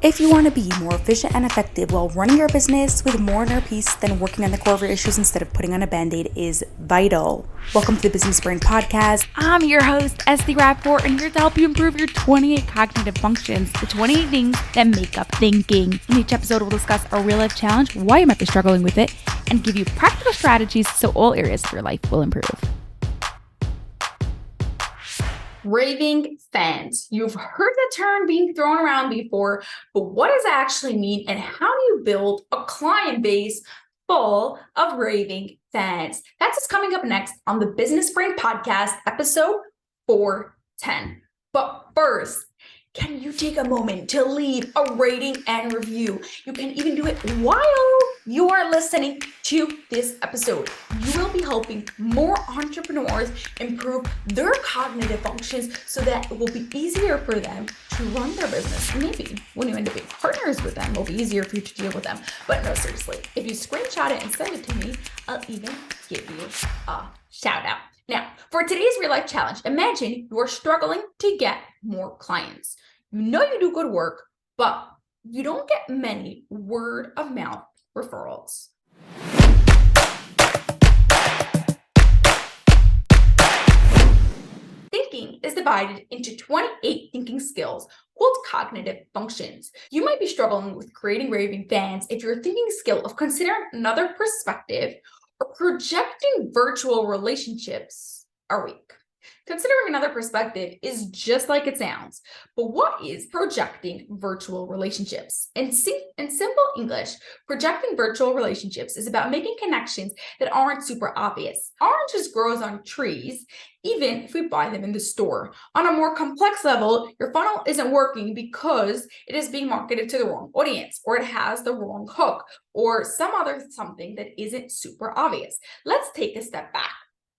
If you want to be more efficient and effective while running your business with more inner peace, then working on the core of your issues instead of putting on a band-aid is vital. Welcome to the Business Brain Podcast. I'm your host, Esty Rapport, and here to help you improve your 28 cognitive functions, the 28 things that make up thinking. In each episode, we'll discuss a real-life challenge, why you might be struggling with it, and give you practical strategies so all areas of your life will improve. Raving fans. You've heard the term being thrown around before, but what does it actually mean, and how do you build a client base full of raving fans? That's what's coming up next on the Business Brain Podcast, episode 410. But first, can you take a moment to leave a rating and review? You can even do it while you are listening to this episode. You will be helping more entrepreneurs improve their cognitive functions so that it will be easier for them to run their business. Maybe when you end up being partners with them, it'll be easier for you to deal with them. But no, seriously, if you screenshot it and send it to me, I'll even give you a shout out. Now, for today's real life challenge, imagine you are struggling to get more clients. You know you do good work, but you don't get many word of mouth referrals. Thinking is divided into 28 thinking skills called cognitive functions. You might be struggling with creating raving fans if your thinking skill of considering another perspective or projecting virtual relationships are weak. Considering another perspective is just like it sounds, but what is projecting virtual relationships? In simple English, projecting virtual relationships is about making connections that aren't super obvious. Oranges grows on trees, even if we buy them in the store. On a more complex level, your funnel isn't working because it is being marketed to the wrong audience, or it has the wrong hook, or some other something that isn't super obvious. Let's take a step back.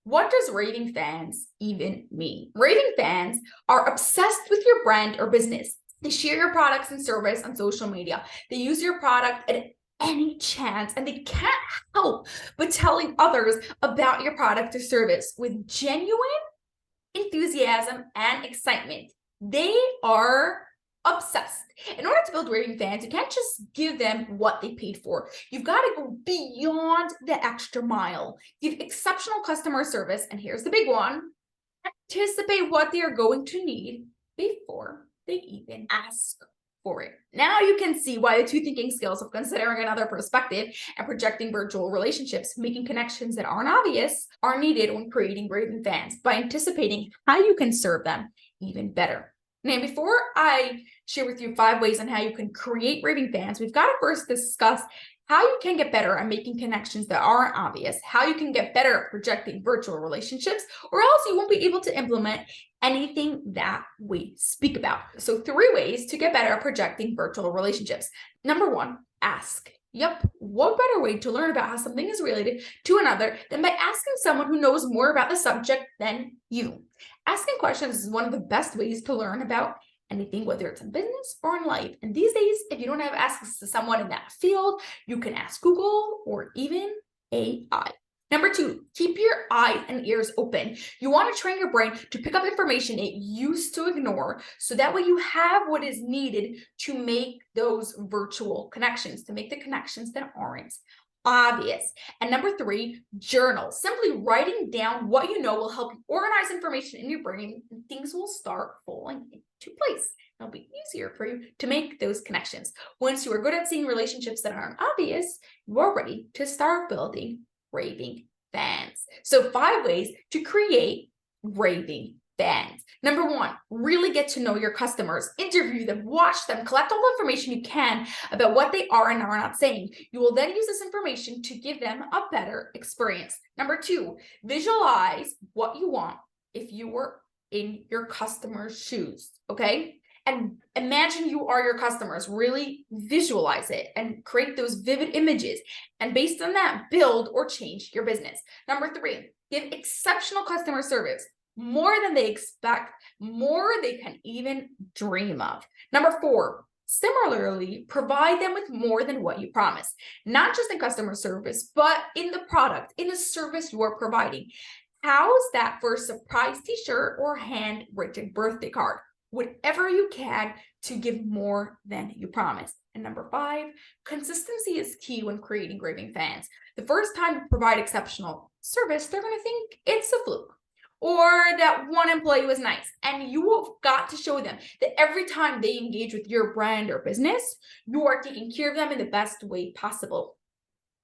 What does raving fans even mean? Raving fans are obsessed with your brand or business. They share your products and service on social media. They use your product at any chance, and they can't help but telling others about your product or service with genuine enthusiasm and excitement. They are obsessed. In order to build raving fans, you can't just give them what they paid for. You've got to go beyond the extra mile. Give exceptional customer service, and here's the big one: anticipate what they are going to need before they even ask for it. Now you can see why the two thinking skills of considering another perspective and projecting virtual relationships, making connections that aren't obvious, are needed when creating raving fans by anticipating how you can serve them even better. Now, before I share with you 5 ways on how you can create raving fans, we've got to first discuss how you can get better at making connections that aren't obvious, how you can get better at projecting virtual relationships, or else you won't be able to implement anything that we speak about. So 3 ways to get better at projecting virtual relationships. Number 1, ask. Yep, what better way to learn about how something is related to another than by asking someone who knows more about the subject than you? Asking questions is one of the best ways to learn about anything, whether it's in business or in life. And these days, if you don't have access to someone in that field, you can ask Google or even AI. Number 2, keep your eyes and ears open. You want to train your brain to pick up information it used to ignore, so that way you have what is needed to make those virtual connections, to make the connections that aren't obvious. And number 3, journal. Simply writing down what you know will help you organize information in your brain, and things will start falling into place. It'll be easier for you to make those connections. Once you are good at seeing relationships that aren't obvious, you are ready to start building raving fans. So 5 ways to create raving fans. Number 1, really get to know your customers. Interview them, watch them, collect all the information you can about what they are and are not saying. You will then use this information to give them a better experience. Number 2, visualize what you want if you were in your customer's shoes, okay? And imagine you are your customers. Really visualize it and create those vivid images. And based on that, build or change your business. Number 3, give exceptional customer service. More than they expect, more they can even dream of. Number 4, similarly, provide them with more than what you promised, not just in customer service, but in the product, in the service you are providing. How's that for a surprise t-shirt or handwritten birthday card? whatever you can to give more than you promised. And number 5, consistency is key when creating raving fans. The first time you provide exceptional service, they're going to think it's a fluke or that one employee was nice. And you have got to show them that every time they engage with your brand or business, you are taking care of them in the best way possible.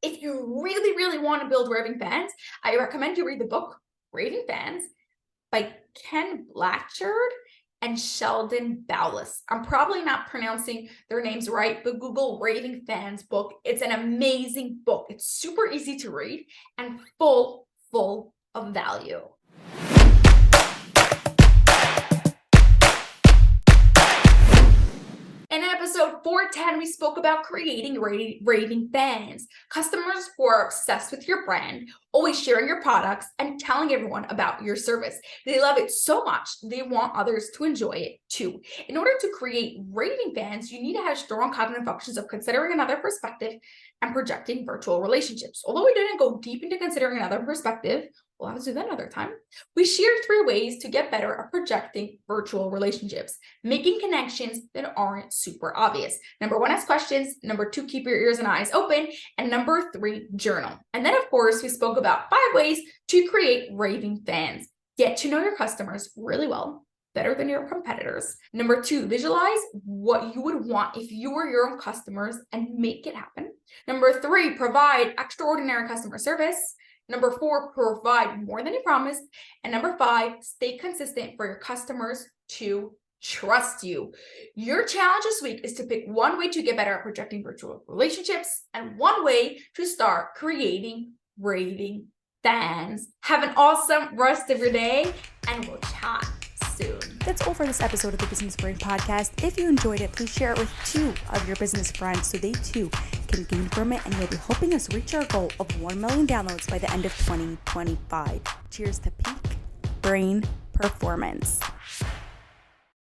If you really, really want to build raving fans, I recommend you read the book Raving Fans by Ken Blanchard and Sheldon Bowless. I'm probably not pronouncing their names right, but Google Raving Fans book. It's an amazing book. It's super easy to read and full of value. In episode 410, we spoke about creating raving fans, customers who are obsessed with your brand, always sharing your products and telling everyone about your service. They love it so much, they want others to enjoy it too. In order to create raving fans, you need to have strong cognitive functions of considering another perspective and projecting virtual relationships. Although we didn't go deep into considering another perspective, we'll have to do that another time. We shared 3 ways to get better at projecting virtual relationships, making connections that aren't super obvious. Number 1, ask questions. Number 2, keep your ears and eyes open. And number 3, journal. And then, of course, we spoke about 5 ways to create raving fans. Get to know your customers really well, better than your competitors. Number 2, visualize what you would want if you were your own customers and make it happen. Number 3, provide extraordinary customer service. Number 4, provide more than you promised. And number 5, stay consistent for your customers to trust you. Your challenge this week is to pick 1 way to get better at projecting virtual relationships and 1 way to start creating raving fans. Have an awesome rest of your day, and we'll chat soon. That's all for this episode of the Business Brain Podcast. If you enjoyed it, please share it with 2 of your business friends so they too can gain from it, and you'll be helping us reach our goal of 1 million downloads by the end of 2025. Cheers to peak brain performance.